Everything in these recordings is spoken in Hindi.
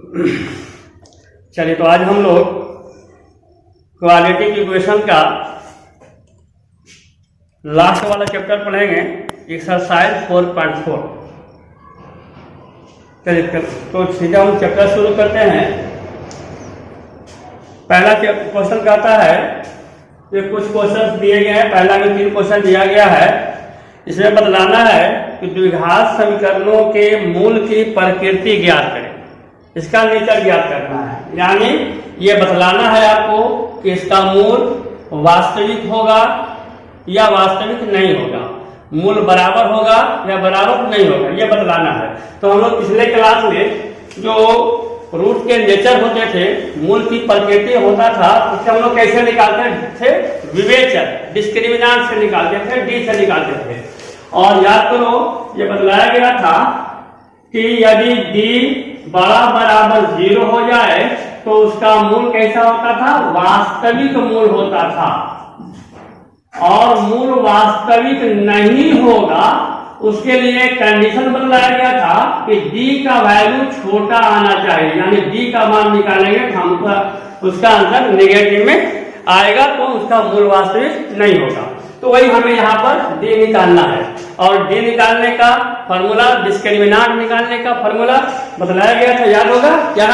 चलिए, तो आज हम लोग क्वाड्रेटिक इक्वेशन का लास्ट वाला चैप्टर पढ़ेंगे, एक्सरसाइज 4.4। चलिए, तो सीधा हम चैप्टर शुरू करते हैं। पहला क्वेश्चन कहता है, ये कुछ क्वेश्चन दिए गए हैं। पहला में 3 क्वेश्चन दिया गया है। इसमें बतलाना है कि द्विघात समीकरणों के मूल की प्रकृति ज्ञात करें, इसका नेचर ज्ञात करना है। यानी ये बतलाना है आपको कि इसका मूल वास्तविक होगा या वास्तविक नहीं होगा, मूल बराबर होगा या बराबर नहीं होगा, ये बतलाना है। तो हम लोग पिछले क्लास में जो रूट के नेचर होते थे, मूल की प्रकृति होता था, उससे हम लोग कैसे निकालते थे? विवेचन, डिस्क्रिमिनेंट से निकालते थे, डी से निकालते थे। और याद करो, ये बतलाया गया था कि यदि डी बड़ा बराबर 0 हो जाए तो उसका मूल कैसा होता था? वास्तविक मूल होता था। और मूल वास्तविक नहीं होगा, उसके लिए कंडीशन बतलाया गया था कि डी का वैल्यू छोटा आना चाहिए। यानी डी का मान निकालेंगे हम, उसका आंसर नेगेटिव में आएगा तो उसका मूल वास्तविक नहीं होगा। तो वही हमें यहाँ पर डी निकालना है। और डी निकालने का फॉर्मूला, डिस्क्रिमिनेंट निकालने का फॉर्मूला बतलाया गया था, याद होगा क्या?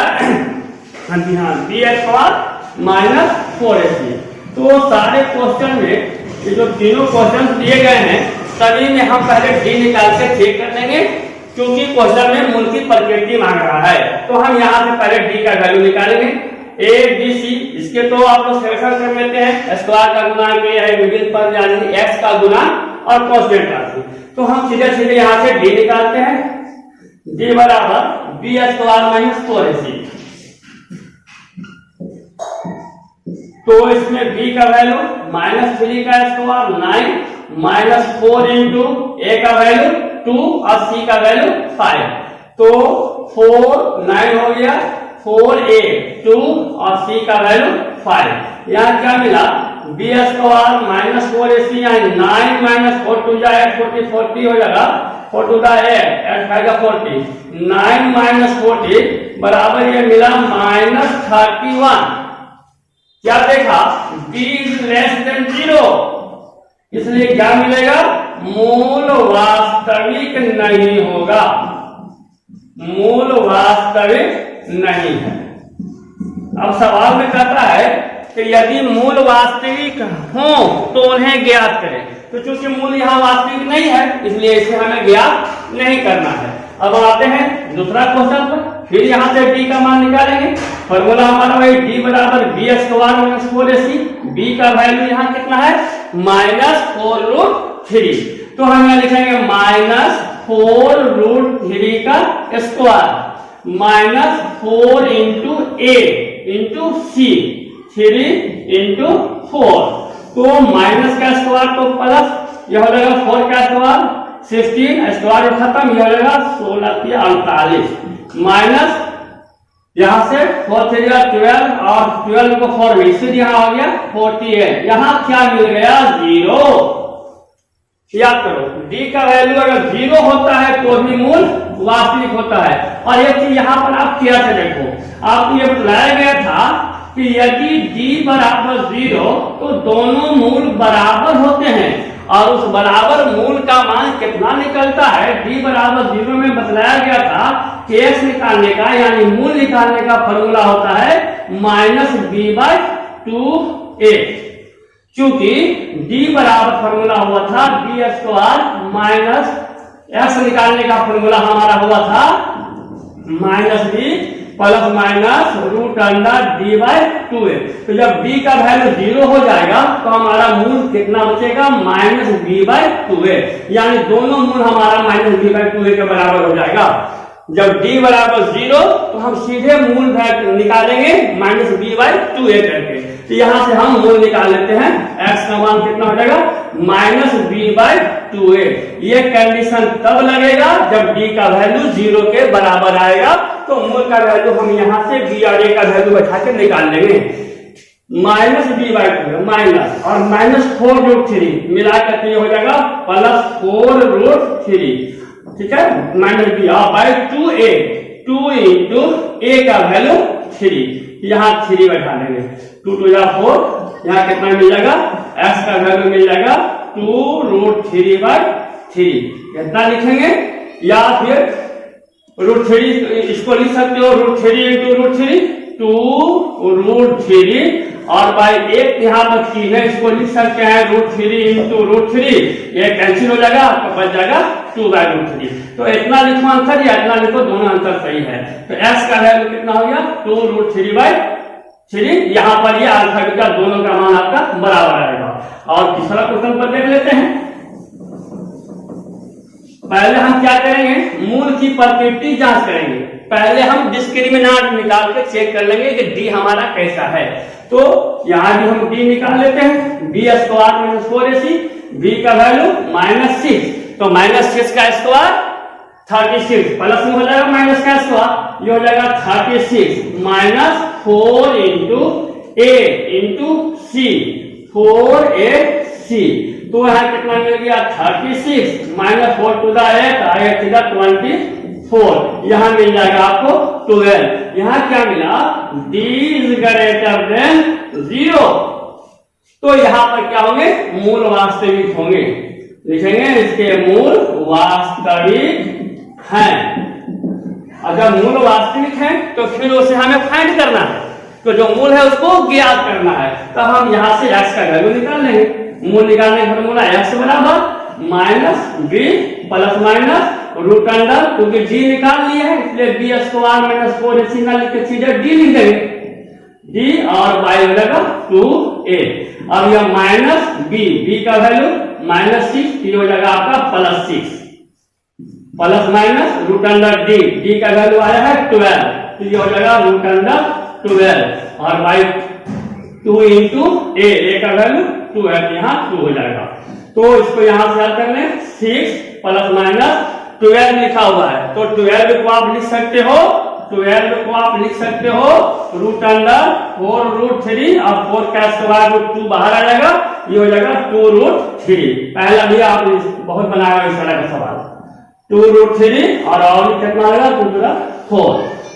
हाँ, बी स्क्वायर माइनस 4ac। तो सारे क्वेश्चन में ये जो तीनों क्वेश्चन दिए गए हैं, सभी में हम पहले डी निकाल के चेक कर लेंगे, क्योंकि क्वेश्चन में मूल की प्रकृति मांग रहा है। तो हम यहाँ से पहले डी का वैल्यू निकालेंगे, ए बी सी। इसके तो आप लोग सिलेक्शन कर लेते हैं, स्क्वायर का गुना के है विभिन्न पद, यानी एक्स का गुना और कांस्टेंट राशि। तो हम सीधे सीधे यहाँ से डी निकालते हैं। डी बराबर बी स्क्वायर माइनस 4ac। तो इसमें b का वैल्यू -3 का स्क्वायर 9 -4 इंटू a का वैल्यू 2 और c का वैल्यू 5। तो 4 9 हो गया, 4a 2 और c का वैल्यू 5। यहाँ क्या मिला? b स्क्वायर माइनस 4ac, यानी 9 - 4 2 जाए 40 40 हो जाएगा, 4 2 8 8 5 का 40, 9 - 40 बराबर ये मिला -31। क्या देखा? b इज लेस देन 0, इसलिए क्या मिलेगा? मूल वास्तविक नहीं होगा, मूल वास्तविक नहीं है। अब सवाल में कहता है कि यदि मूल वास्तविक हो तो उन्हें ज्ञात करें। तो चूंकि मूल यहाँ वास्तविक नहीं है, इसलिए इसे हमें ज्ञात नहीं करना है। अब आते हैं दूसरा क्वेश्चन पर। फिर यहाँ से डी का मान निकालेंगे। फॉर्मूला हमारा वही डी बराबर b square minus 4ac। B का वैल्यू यहाँ कितना है? -4√3। तो हम यहाँ लिखेंगे -4√3 का स्क्वायर -4 इंटू ए इंटू सी, 3 इंटू 4। तो माइनस का स्क्वायर तो प्लस, यह हो जाएगा 4 का स्क्वायर 16, स्क्वायर खत्म, यह हो जाएगा 16 × 48 माइनस यहाँ से 4 3 12 और 12 को 4 में, इसलिए यहाँ हो गया 48। यहाँ क्या मिल गया? 0। याद करो, डी का वैल्यू अगर 0 होता है तो भी मूल वास्तविक होता है। और एक चीज यहाँ पर आप क्या से देखो, आपको ये बताया गया था कि यदि d बराबर 0 तो दोनों मूल बराबर होते हैं। और उस बराबर मूल का मान कितना निकलता है? d बराबर 0 में बतलाया गया था कि x निकालने का, यानी मूल निकालने का फॉर्मूला होता है -b/2a। क्योंकि d बराबर फॉर्मूला हुआ था b स्क्वायर माइनस x निकालने का फॉर्मूला हमारा हुआ था -b प्लस माइनस √d/2a। तो जब d का वैल्यू 0 हो जाएगा तो हमारा मूल कितना बचेगा? -b/2a। यानी दोनों मूल हमारा -b/2a के बराबर हो जाएगा। जब d बराबर 0 तो हम सीधे मूल निकालेंगे -b/2a करके। तो यहां से हम मूल निकाल लेते हैं। x का मान कितना हो जाएगा? -b/2a। ये कंडीशन तब लगेगा जब d का वैल्यू 0 के बराबर आएगा। तो मूल का वैल्यू हम यहाँ से b और a का वैल्यू बैठा के निकाल लेंगे। -b/2 माइनस और -4√3 मिलाकर ये हो जाएगा +4√3। ठीक है, -b/2a 2 इंटू ए का वैल्यू 3, यहाँ 3 बैठा लेंगे, 2 2 या 4, यहाँ कितना मिल जाएगा, x का वैल्यू मिल जाएगा 2√3/3, इतना लिखेंगे। या फिर √3 इसको लिख सकते हो, √3 इंटू √3, 2√3 और बाई एक यहाँ पर 3 है, इसको लिख सकते हैं √3 इंटू √3, ये कैंसिल हो जाएगा, आपको बच जाएगा 2/√3। तो इतना लिखो आंसर या इतना लिखो, दोनों आंसर सही है। तो s का वैल्यू कितना हो गया 2√3/3, यहाँ पर ये अल्फा बीटा दोनों का मान आपका बराबर आएगा। और तीसरा क्वेश्चन पर देख लेते हैं। पहले हम क्या करेंगे, मूल की प्रकृति जांच करेंगे। पहले हम डिस्क्रिमिनेंट निकाल के चेक कर लेंगे कि डी हमारा कैसा है। तो यहाँ भी हम डी निकाल लेते हैं, b² - 4ac, b का वैल्यू -6, तो -6 का स्क्वायर 36, प्लस में हो जाएगा माइनस का स्क्वायर, ये हो जाएगा 36 -4 into a into c, 4ac। तो यहाँ कितना मिल गया 36 -4 टू द 8 टू द 24, यहाँ मिल जाएगा आपको 12। यहाँ क्या मिला, d इज ग्रेटर देन 0। तो यहाँ पर क्या होंगे, मूल वास्तविक होंगे, लिखेंगे इसके मूल वास्तविक हैं। अगर मूल वास्तविक है तो फिर उसे हमें फाइंड करना है, तो जो मूल है उसको ज्ञात करना है। तो हम यहाँ से x का वैल्यू निकाल लेंगे, मूल निकालने का फॉर्मूला x बराबर -b plus minus root under, क्योंकि g निकाल लिया है इसलिए b² - 4ac ना लिख के सीधे d लिख देंगे, d और y हो जाएगा 2a। अब यह -b का वैल्यू -6, ये हो जाएगा आपका +6, plus minus root under d का वैल्यू आया है 12, तो ये हो जाएगा रूट अंडर 12 और बाई 2 इंटू a का वैल्यू 2 है, यहाँ 2 हो जाएगा। तो इसको यहाँ से हल कर लें, 6 प्लस माइनस 12 लिखा हुआ है, तो 12 को आप लिख सकते हो, 12 को आप लिख सकते हो रूट अंडर 4√3 और 4 का स्क्वायर रूट 2 बाहर आ जाएगा, ये हो जाएगा 2√3। पहला भी आप बहुत बनाया इस तरह का सवाल, 2√3 और कितना आएगा 2 4,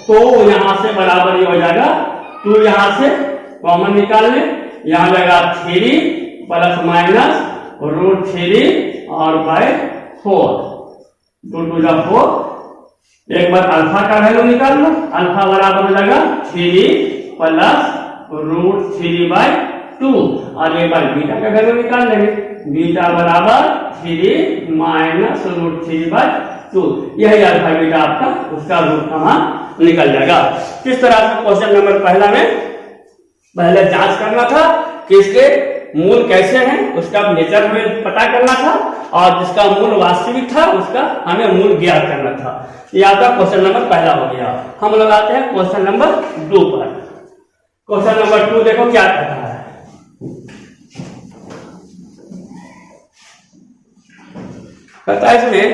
तो यहाँ से बराबर ये हो जाएगा 2, यहाँ से कॉमन निकाल लें, यहाँ जाएगा 3 प्लस माइनस √3 और बाय 4, 2 2 जा 4। एक बार अल्फा का वैल्यू निकाल लो, अल्फा बराबर हो जाएगा 3 प्लस √3/2 और एक बार बीटा का वैल्यू निकाल लेंगे, बीटा बराबर 3 माइनस √3/2, यही अल्फा बीटा आपका उसका रूट का मान निकल जाएगा। किस तरह से क्वेश्चन नंबर पहला में पहले जांच करना था कि इसके मूल कैसे हैं, उसका नेचर हमें पता करना था, और जिसका मूल वास्तविक था उसका हमें मूल ज्ञात करना था। ये आपका क्वेश्चन नंबर पहला हो गया। हम लोग आते हैं क्वेश्चन नंबर 2 पर। क्वेश्चन नंबर 2 देखो क्या कहता है, कहता है इसमें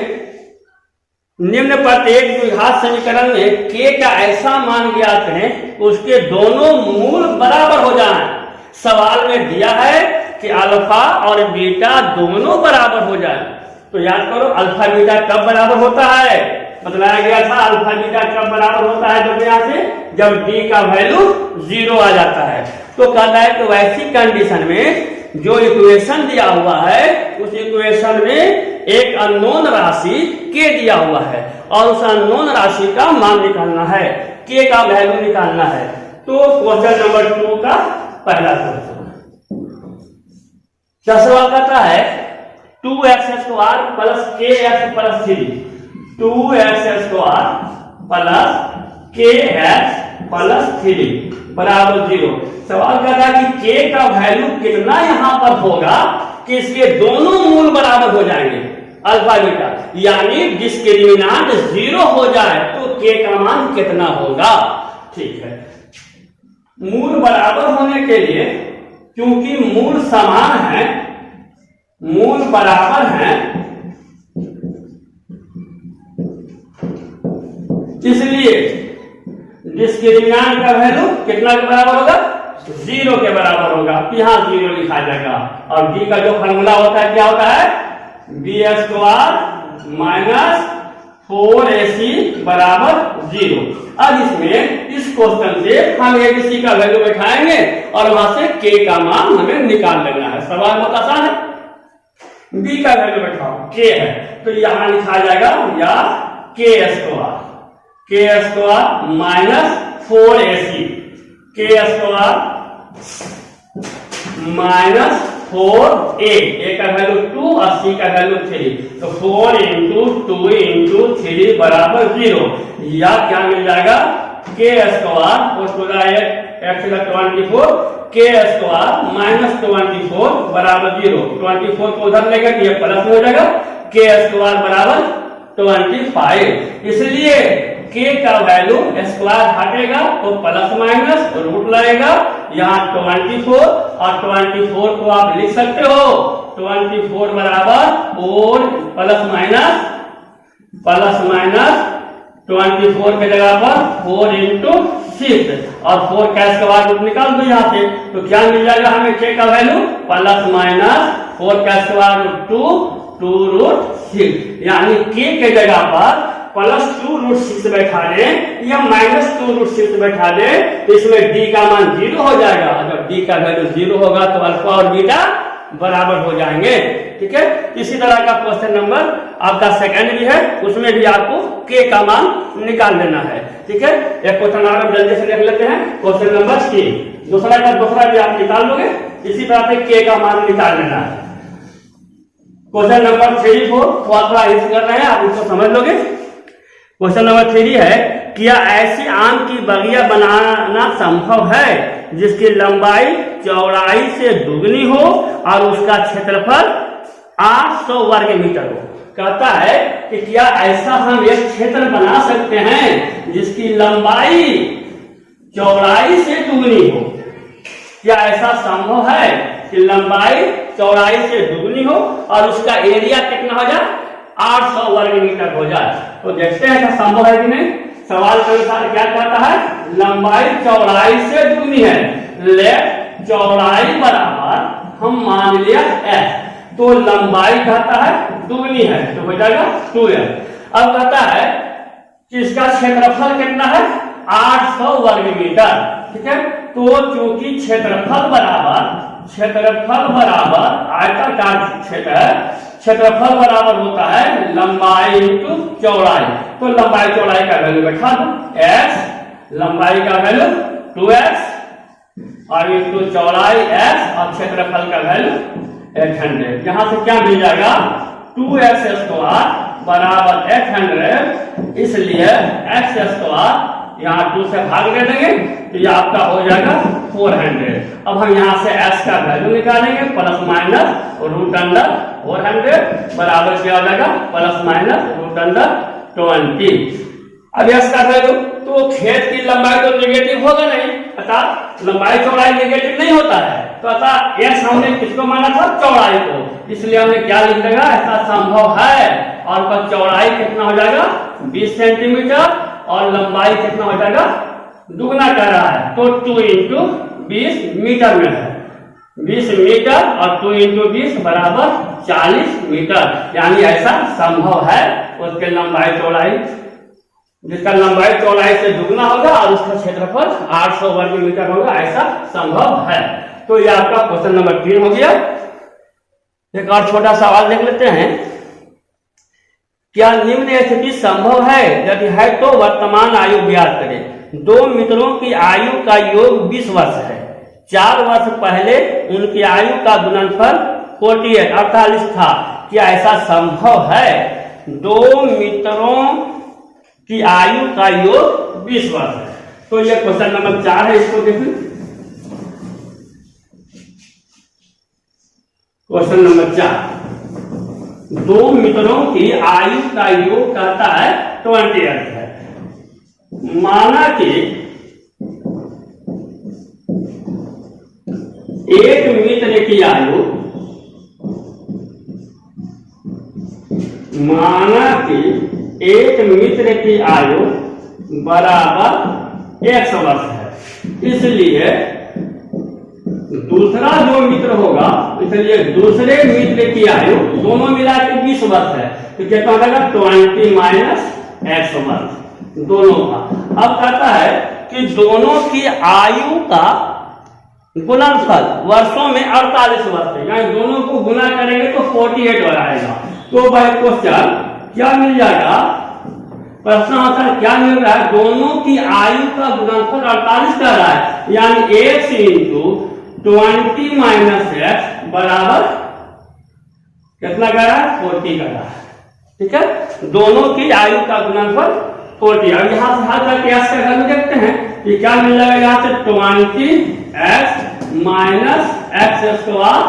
निम्न प्रत्येक द्विघात समीकरण में k का ऐसा मान ज्ञात करें उसके दोनों मूल बराबर हो जाएं। सवाल में दिया है कि अल्फा और बीटा दोनों बराबर हो जाए, तो याद करो अल्फा बीटा कब बराबर होता है, बतलाया गया था अल्फा बीटा कब बराबर होता है, जब यहाँ से जब d का वैल्यू 0 आ जाता है। तो कहता है कि वैसी कंडीशन में जो इक्वेशन दिया हुआ है उस इक्वेशन में एक अननोन राशि k दिया हुआ है और उस अननोन राशि का मान निकालना है, k का वैल्यू निकालना है। तो क्वेश्चन नंबर 2 का पहला क्वेश्चन क्या सवाल करता है, 2x² plus kx plus 3, 2x² plus kx plus 3 बराबर 0। सवाल करता है कि k का वैल्यू कितना यहाँ पर होगा कि इसके दोनों मूल बराबर हो जाएंगे अल्फा बीटा, यानी डिस्क्रिमिनेंट 0 हो जाए तो k का मान कितना होगा। ठीक है, मूल बराबर होने के लिए क्योंकि मूल समान है, मूल बराबर है, इसलिए डिस्क्रिमिनेंट का वैल्यू कितना के बराबर होगा, 0 के बराबर होगा, यहाँ 0 लिखा जाएगा। और d का जो फॉर्मूला होता है क्या होता है, b² - 4ac बराबर 0। अब इसमें इस क्वेश्चन से हम ABC का वैल्यू बैठाएंगे और वहां से K का मान हमें निकाल लेना है। सवाल बहुत आसान है। B का वैल्यू बैठाओ, K है तो यहां लिखा जाएगा या K square minus 4AC, K square minus 4A, A का वैल्यू 2 और C का वैल्यू 3, तो 4 इंटू 2 इंटू 3 बराबर 0, या क्या मिल जाएगा K स्क्वायर और पूरा x का 24, K स्क्वायर माइनस 24 बराबर 0, 24 को उधर लेंगे तो ये प्लस में हो जाएगा, K स्क्वायर बराबर 25। इसलिए K का वैल्यू स्क्वायर हटेगा तो प्लस माइनस रूट लगेगा, यहाँ 24 और 24 को आप लिख सकते हो 24 बराबर 4 प्लस माइनस 24 के जगह पर 4 इंटू 6 और 4 का स्क्वायर रूट निकाल दो यहाँ से, तो क्या मिल जाएगा हमें K का वैल्यू प्लस माइनस 4 का स्क्वायर रूट 2 रूट 6, यानी K के जगह पर प्लस 2 रूट 6 बैठा दें या माइनस 2 रूट 6 बैठा दें तो इसमें D का मान 0 हो जाएगा। जब D का वैल्यू 0 होगा तो अल्फा और बीटा बराबर हो जाएंगे। ठीक है, इसी तरह का क्वेश्चन नंबर आपका सेकंड भी है, उसमें भी आपको K का मान निकाल लेना है। ठीक है, एक क्वेश्चन और जल्दी से देख लेते हैं, क्वेश्चन नंबर 3। दूसरा भी आप निकाल लोगे, इसी तरह से K का मान निकाल लेना है। क्वेश्चन नंबर 3 को थोड़ा हिस्स कर रहे हैं, आप इसको समझ लोगे। क्वेश्चन नंबर 3 है, क्या ऐसी आम की बगिया बनाना संभव है जिसकी लंबाई चौड़ाई से दुगनी हो और उसका क्षेत्रफल 800 वर्ग मीटर हो। कहता है कि क्या ऐसा हम एक क्षेत्र बना सकते हैं जिसकी लंबाई चौड़ाई से दुगनी हो। क्या ऐसा संभव है कि लंबाई चौड़ाई से दुगनी हो और उसका एरिया कितना हो जाए 800 वर्ग मीटर हो जाए। तो देखते हैं क्या संभव है कि नहीं। सवाल के अनुसार क्या कहता है, लंबाई चौड़ाई से दुगनी है, लेट चौड़ाई बराबर हम मान लिया s, तो लंबाई कहता है दुगनी है तो हो जाएगा 2s। अब कहता है कि इसका क्षेत्रफल कितना है 800 वर्ग मीटर। ठीक है, तो चूंकि क्षेत्रफल बराबर आयताकार क्षेत्र है, क्षेत्रफल बराबर होता है लंबाई इंटू चौड़ाई, तो लंबाई चौड़ाई का वैल्यू बैठा दो s, लंबाई का वैल्यू 2x और इंटू चौड़ाई s और क्षेत्रफल का वैल्यू 800। यहां से क्या मिल जाएगा 2x स्क्वायर बराबर 800, इसलिए x स्क्वायर यहाँ 2 से भाग दे देंगे तो ये आपका हो जाएगा 400। अब हम यहाँ से s का वैल्यू निकालेंगे, प्लस माइनस रूट अंडर 400 बराबर क्या हो जाएगा प्लस माइनस रूट अंडर 20। अब s का वैल्यू, तो खेत की लंबाई तो नेगेटिव होगा नहीं, अर्थात लंबाई चौड़ाई नेगेटिव नहीं होता है, तो अतः s हमने किसको माना था चौड़ाई को, इसलिए हमने क्या लिख देगा ऐसा संभव है। और चौड़ाई कितना हो जाएगा 20 सेंटीमीटर और लंबाई कितना हो जाएगा दुगना कर रहा है, तो 2 इंटू 20 मीटर में है, 20 मीटर और 2 इंटू 20 बराबर 40 मीटर, यानी ऐसा संभव है। उसके लंबाई चौड़ाई, जिसका लंबाई चौड़ाई से दुगना होगा और उसका क्षेत्रफल 800 वर्ग मीटर होगा, ऐसा संभव है। तो ये आपका क्वेश्चन नंबर 3 हो गया। एक और छोटा सवाल देख लेते हैं, क्या निम्न स्थिति संभव है, यदि है तो वर्तमान आयु ज्ञात करें। 2 मित्रों की आयु का योग 20 वर्ष है, 4 वर्ष पहले उनकी आयु का गुणनफल 48 था, क्या ऐसा संभव है। 2 मित्रों की आयु का योग 20 वर्ष है, तो यह क्वेश्चन नंबर 4 है, इसको देखिए। क्वेश्चन नंबर 4, 2 मित्रों की आयु का योग कहता है 28 है। माना कि एक मित्र की आयु, बराबर 100 वर्ष है, इसलिए दूसरा जो मित्र होगा, इसलिए दूसरे मित्र की आयु दोनों मिला के 20 वर्ष है, तो कितना हो जाएगा 20 माइनस 100 वर्ष। दोनों का। अब कहता है कि दोनों की आयु का गुणनफल वर्षों में 48 वर्ष है, यानी दोनों को गुना करेंगे तो 48 हो जाएगा। तो भाई क्वेश्चन क्या मिल जाएगा, प्रश्न आंसर क्या मिल रहा है, दोनों की आयु का गुणनफल 48 कर रहा है, यानी x इंटू 20 माइनस एक्स बराबर कितना कर रहा है, 40 कर रहा है। ठीक है, दोनों की आयु का गुणनफल 40। अब यहाँ से हल करके एक्स का वैल्यू देखते हैं कि क्या मिल जाएगा, यहाँ से 20x माइनस एक्स स्क्वायर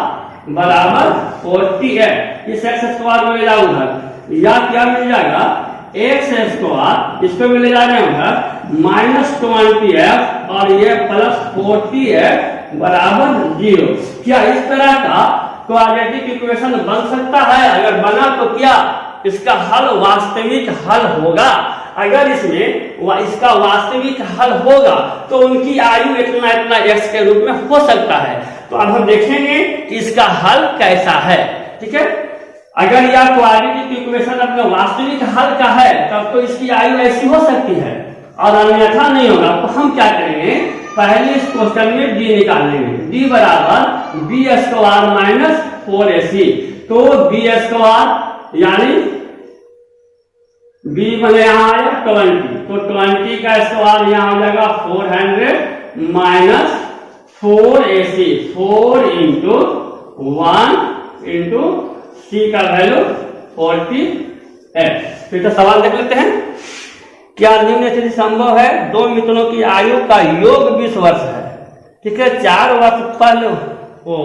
बराबर 48। इस एक्स स्क्वायर को ले जाओ उधर, या क्या मिल जाएगा, एक्स स्क्वायर इसको भी ले जा रहे हैं उधर माइनस 20x और ये प्लस 48 बराबर 0। क्या इस तरह का क्वाड्रेटिक इक्वेशन बन सकता है? अगर बना तो क्या इसका हल वास्तविक हल होगा? अगर इसमें इसका वास्तविक हल होगा तो उनकी आयु इतना इतना x के रूप में हो सकता है। तो अब हम देखेंगे कि इसका हल कैसा है। ठीक है, अगर यह क्वाड्रेटिक इक्वेशन अपने वास्तविक हल का है तब तो इसकी आयु ऐसी हो सकती है, और अन्यथा नहीं होगा। तो हम क्या करेंगे, पहले इस क्वेश्चन में d निकाल लेंगे, d बराबर बी स्क्वायर माइनस 4ac। तो बी स्क्वायर यानी b बने यहाँ आया 20, तो 20 का स्क्वायर यहाँ हो जाएगा 400 minus 4ac, 4 into 1 into c का वैल्यू 48। फिर तो सवाल देख लेते हैं, क्या निम्न स्थिति संभव है, दो मित्रों की आयु का योग 20 वर्ष है। ठीक है, 4 वर्ष पहले, वो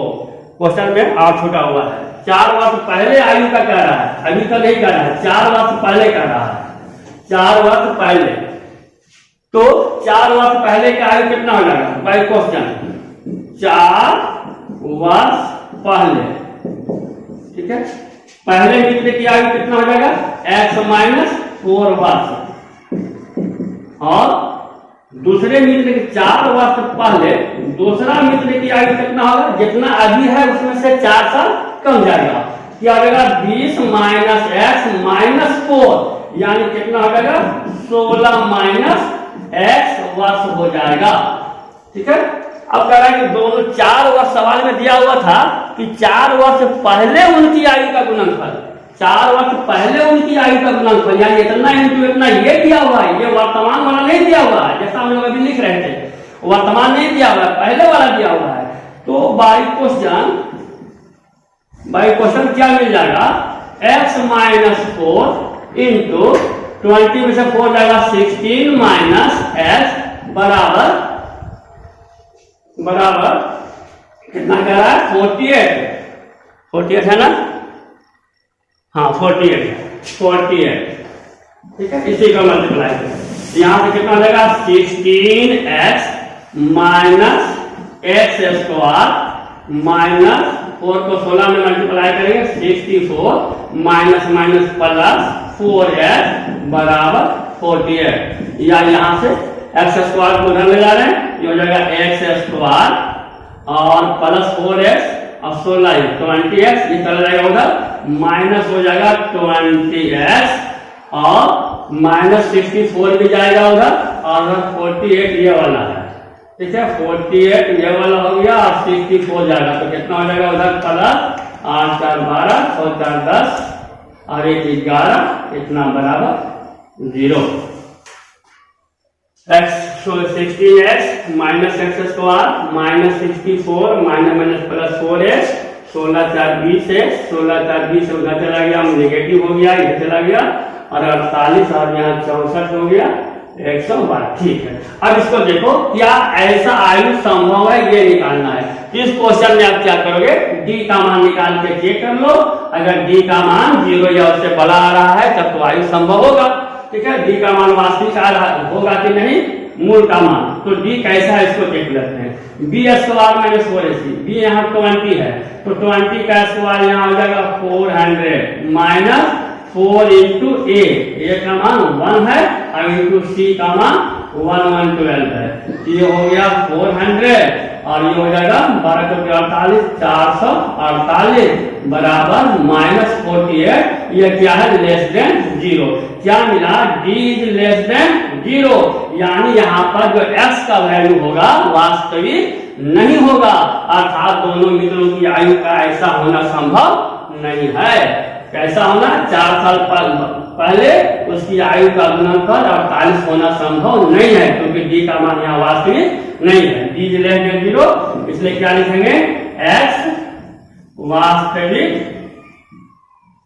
क्वेश्चन में और छूटा हुआ है, 4 वर्ष पहले आयु का कह रहा है, अभी तो नहीं कह रहा है, 4 वर्ष पहले कह रहा है, 4 वर्ष पहले। तो 4 वर्ष पहले का आयु कितना हो जाएगा भाई, क्वेश्चन 4 वर्ष पहले। ठीक है, पहले मित्र की आयु कितना हो जाएगा, x माइनस 4 वर्ष, और दूसरे मित्र के 4 वर्ष पहले दूसरा मित्र की आयु कितना होगा, जितना अभी है उसमें से 4 साल कम जाएगा, क्या हो जाएगा 20 माइनस x माइनस 4, यानी कितना हो जाएगा 16 माइनस x वर्ष हो जाएगा। ठीक है, अब कह रहा है कि दोनों 4 वर्ष सवाल में दिया हुआ था कि 4 वर्ष पहले उनकी आयु का गुणनफल, 4 वर्ष पहले उनकी आयु का गुणनफल, यानी इतना इंटू इतना ये दिया हुआ है, ये वर्तमान वाला नहीं दिया हुआ है, जैसा हम लोग अभी लिख रहे थे, वर्तमान नहीं दिया हुआ है, पहले वाला दिया हुआ है। तो बाई क्वेश्चन क्या मिल जाएगा, x माइनस 4 इंटू 20 में से 4 जाएगा 16 माइनस x बराबर कितना कह रहा है, 48 है ना, हाँ 48। ठीक है, इसी का मल्टीप्लाई करें, यहाँ से कितना हो जाएगा 16x minus x square minus 4 को 16 में मल्टीप्लाई करेंगे 64 माइनस माइनस प्लस 4x बराबर 48, या यहाँ से एक्स स्क्वायर को उधर ले जा रहे हैं, ये हो जाएगा एक्स स्क्वायर और प्लस 4x और 16 20x, ये चला जाएगा उधर, माइनस हो जाएगा 20x और माइनस 64 भी जाएगा उधर, और 48 ये वाला है। ठीक है, 48 ये वाला हो गया और 64 जाएगा, तो कितना हो जाएगा उधर प्लस 8 4 12 और 4 10 और 1 11, इतना बराबर 0। x minus x square minus 64 minus minus plus 4x, 16 4 20 है, 16 4 20 उधर चला गया, नेगेटिव हो गया, इधर चला गया, और 48 और यहाँ 64 हो गया 112। ठीक है, अब इसको देखो, क्या ऐसा आयु संभव है, ये निकालना है। इस क्वेश्चन में आप क्या करोगे, d का मान निकाल के चेक कर लो, अगर d का मान 0 या उससे बड़ा आ रहा है तब तो आयु संभव होगा। ठीक है, d का मान वास्तविक आ रहा होगा कि नहीं, मूल का मान, तो d कैसा है इसको देख लेते हैं। B square minus 4ac, B यहाँ 20 है, तो 20 का स्क्वायर यहाँ हो जाएगा 400 माइनस 4 इंटू ए का मान 1 है और इंटू सी का मान 1 1 12 है, ये हो गया 400 और ये हो जाएगा 12 चौके 48, 448 बराबर -48। ये क्या है? Less than 0। क्या मिला? d इज लेस देन 0, यानी यहाँ पर जो x का वैल्यू होगा वास्तविक नहीं होगा, अर्थात दोनों मित्रों की आयु का ऐसा होना संभव नहीं है। कैसा होना? 4 साल पहले उसकी आयु का गुणनफल 48 होना संभव नहीं है, क्योंकि d का मान यहाँ वास्तविक नहीं है। d इज लेस देन 0, इसलिए क्या लिखेंगे? x वास्तविक,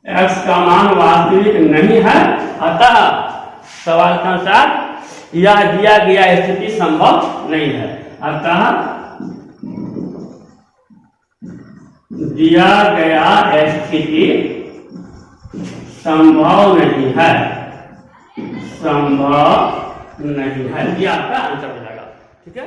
x का मान वास्तविक नहीं है, अतः सवाल के अनुसार यह दिया गया स्थिति संभव नहीं है। अतः दिया गया स्थिति संभव नहीं है, संभव नहीं है। ये आपका आंसर हो जाएगा। ठीक है।